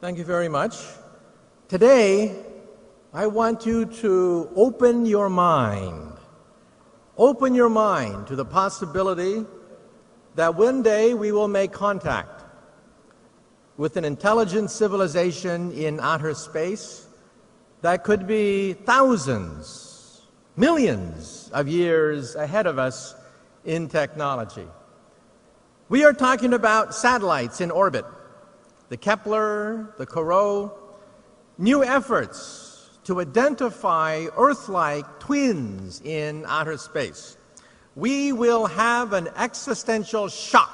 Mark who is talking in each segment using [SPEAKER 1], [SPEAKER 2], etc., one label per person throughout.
[SPEAKER 1] Thank you very much. Today, I want you to open your mind. Open your mind to the possibility that one day we will make contact with an intelligent civilization in outer space that could be thousands, millions of years ahead of us in technology. We are talking about satellites in orbit, the Kepler, the Corot, new efforts to identify Earth-like twins in outer space. We will have an existential shock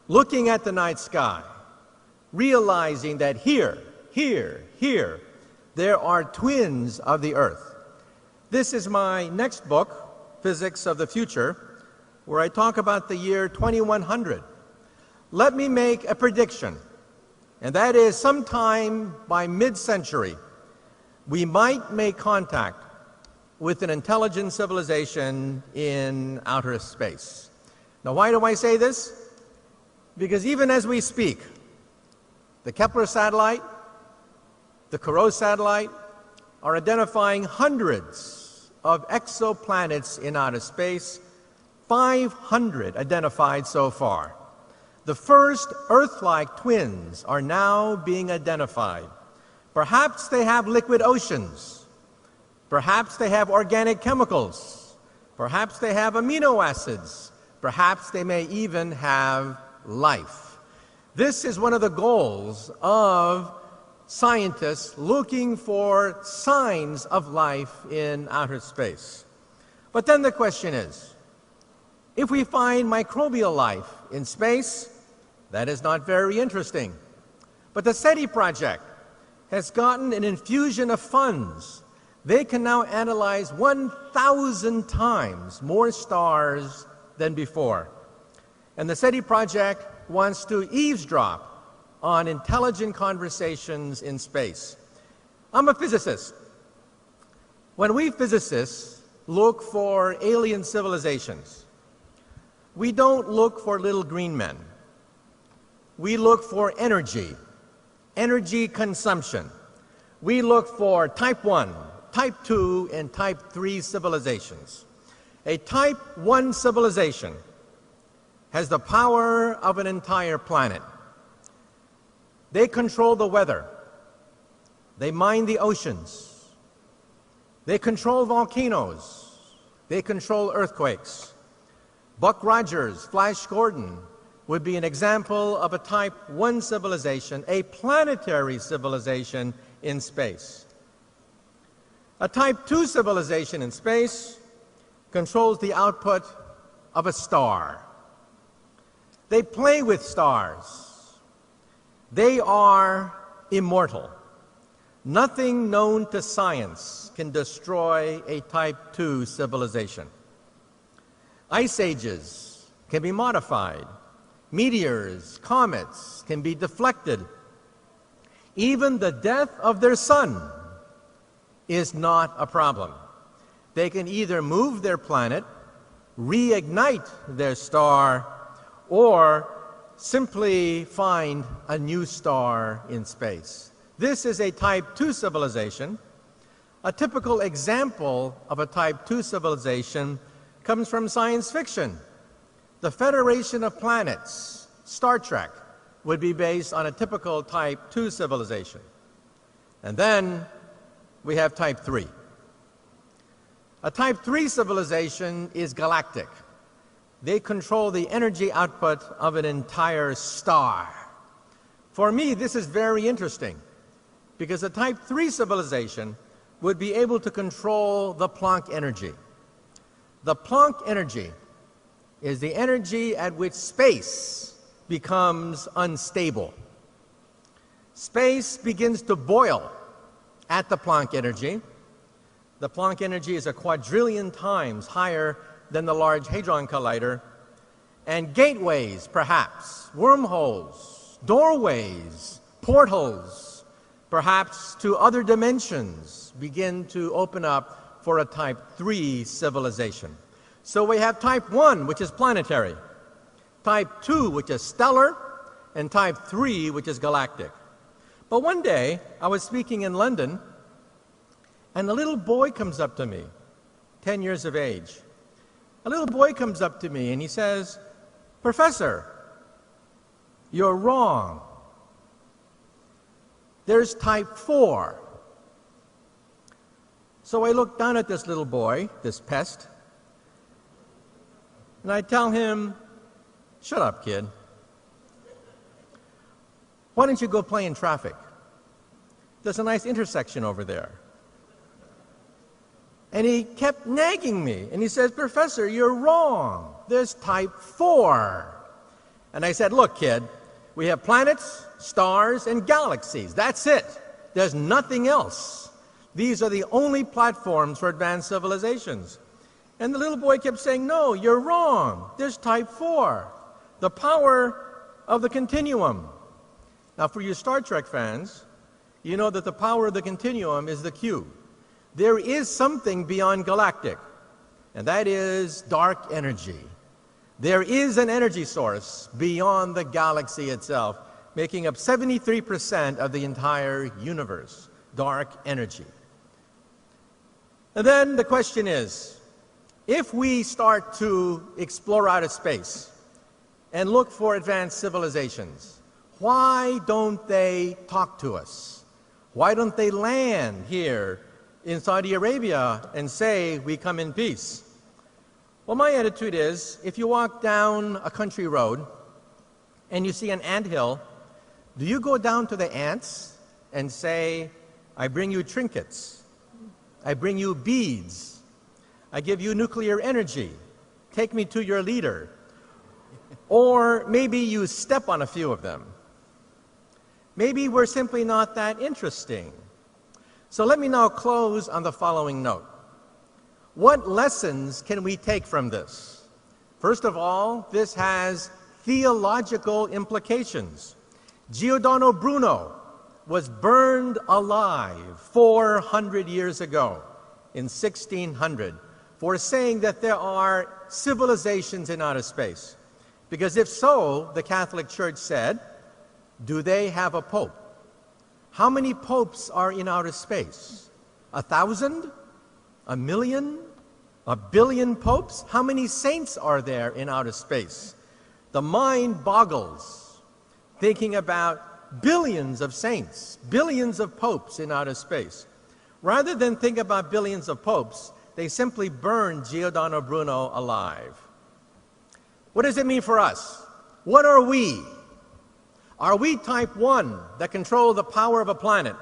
[SPEAKER 1] looking at the night sky, realizing that here, there are twins of the Earth. This is my next book, Physics of the Future, where I talk about the year 2100. Let me make a prediction, and that is sometime by mid-century, we might make contact with an intelligent civilization in outer space. Now, why do I say this? Because even as we speak, the Kepler satellite, the Corot satellite are identifying hundreds of exoplanets in outer space, 500 identified so far. The first Earth-like twins are now being identified. Perhaps they have liquid oceans. Perhaps they have organic chemicals. Perhaps they have amino acids. Perhaps they may even have life. This is one of the goals of scientists looking for signs of life in outer space. But then the question is, if we find microbial life in space, that is not very interesting. But the SETI project has gotten an infusion of funds. They can now analyze 1,000 times more stars than before. And the SETI project wants to eavesdrop on intelligent conversations in space. I'm a physicist. When we physicists look for alien civilizations, we don't look for little green men. We look for energy consumption. We look for type 1, type 2, and type 3 civilizations. A type 1 civilization has the power of an entire planet. They control the weather. They mine the oceans. They control volcanoes. They control earthquakes. Buck Rogers, Flash Gordon would be an example of a type 1 civilization, a planetary civilization in space. A type 2 civilization in space controls the output of a star. They play with stars. They are immortal. Nothing known to science can destroy a type 2 civilization. Ice ages can be modified. Meteors, comets can be deflected. Even the death of their sun is not a problem. They can either move their planet, reignite their star, or simply find a new star in space. This is a type 2 civilization. A typical example of a type 2 civilization comes from science fiction. The Federation of Planets, Star Trek, would be based on a typical type 2 civilization. And then we have type 3. A type 3 civilization is galactic. They control the energy output of an entire star. For me, this is very interesting because a type 3 civilization would be able to control the Planck energy. The Planck energy is the energy at which space becomes unstable. Space begins to boil at the Planck energy. The Planck energy is a quadrillion times higher than the Large Hadron Collider. And gateways, perhaps, wormholes, doorways, portals, perhaps to other dimensions, begin to open up for a type 3 civilization. So we have type 1, which is planetary, type 2, which is stellar, and type 3, which is galactic. But one day, I was speaking in London, and a little boy comes up to me, 10 years of age. A little boy comes up to me and he says, "Professor, you're wrong. There's type 4. So I look down at this little boy, this pest, and I tell him, "Shut up, kid. Why don't you go play in traffic? There's a nice intersection over there." And he kept nagging me, and he says, "Professor, you're wrong. There's type 4. And I said, "Look, kid, we have planets, stars, and galaxies. That's it. There's nothing else. These are the only platforms for advanced civilizations." And the little boy kept saying, "No, you're wrong. There's type 4, the power of the continuum." Now, for you Star Trek fans, you know that the power of the continuum is the Q. There is something beyond galactic, and that is dark energy. There is an energy source beyond the galaxy itself, making up 73% of the entire universe, dark energy. And then the question is, if we start to explore outer space and look for advanced civilizations, why don't they talk to us? Why don't they land here in Saudi Arabia and say, "We come in peace"? Well, my attitude is, if you walk down a country road and you see an anthill, do you go down to the ants and say, "I bring you trinkets, I bring you beads, I give you nuclear energy, take me to your leader"? Or maybe you step on a few of them. Maybe we're simply not that interesting. So let me now close on the following note. What lessons can we take from this? First of all, this has theological implications. Giordano Bruno was burned alive 400 years ago in 1600 for saying that there are civilizations in outer space. Because if so, the Catholic Church said, do they have a pope? How many popes are in outer space? 1,000? 1,000,000? 1,000,000,000 popes? How many saints are there in outer space? The mind boggles thinking about billions of saints, billions of popes in outer space. Rather than think about billions of popes, they simply burned Giordano Bruno alive. What does it mean for us? What are we? Are we type 1 that control the power of a planet?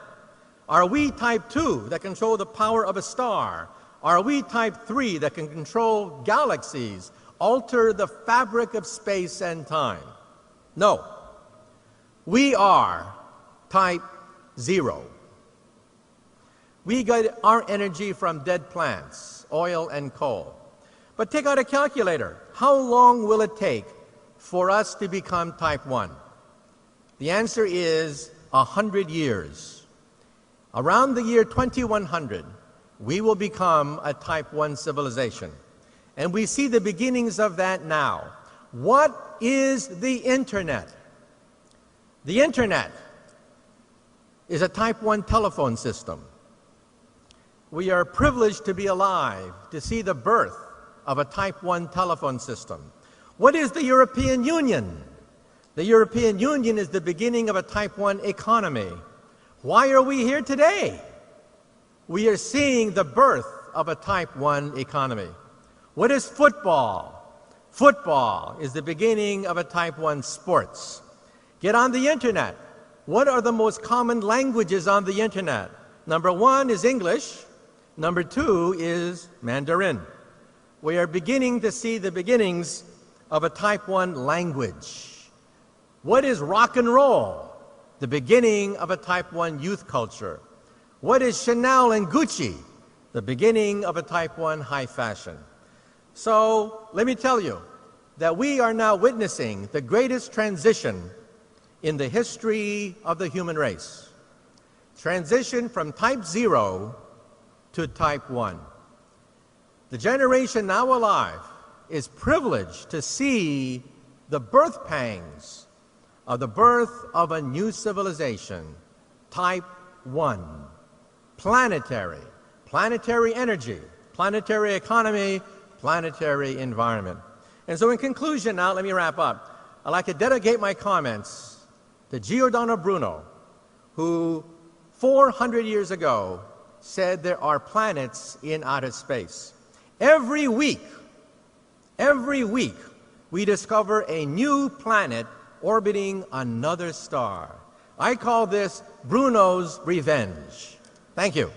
[SPEAKER 1] Are we type 2 that control the power of a star? Are we type 3 that can control galaxies, alter the fabric of space and time? No. We are type 0. We get our energy from dead plants, oil and coal. But take out a calculator. How long will it take for us to become type 1? The answer is 100 years. Around the year 2100, we will become a type 1 civilization. And we see the beginnings of that now. What is the Internet? The Internet is a type 1 telephone system. We are privileged to be alive to see the birth of a type 1 telephone system. What is the European Union? The European Union is the beginning of a type 1 economy. Why are we here today? We are seeing the birth of a type 1 economy. What is football? Football is the beginning of a type 1 sports. Get on the Internet. What are the most common languages on the Internet? Number 1 is English. Number 2 is Mandarin. We are beginning to see the beginnings of a type 1 language. What is rock and roll? The beginning of a type 1 youth culture. What is Chanel and Gucci? The beginning of a type 1 high fashion. So let me tell you that we are now witnessing the greatest transition in the history of the human race. Transition from type 0 to type 1. The generation now alive is privileged to see the birth pangs of the birth of a new civilization, Type 1, planetary, planetary energy, planetary economy, planetary environment. And so in conclusion now, let me wrap up. I'd like to dedicate my comments to Giordano Bruno, who 400 years ago said there are planets in outer space. Every week, we discover a new planet orbiting another star. I call this Bruno's revenge. Thank you.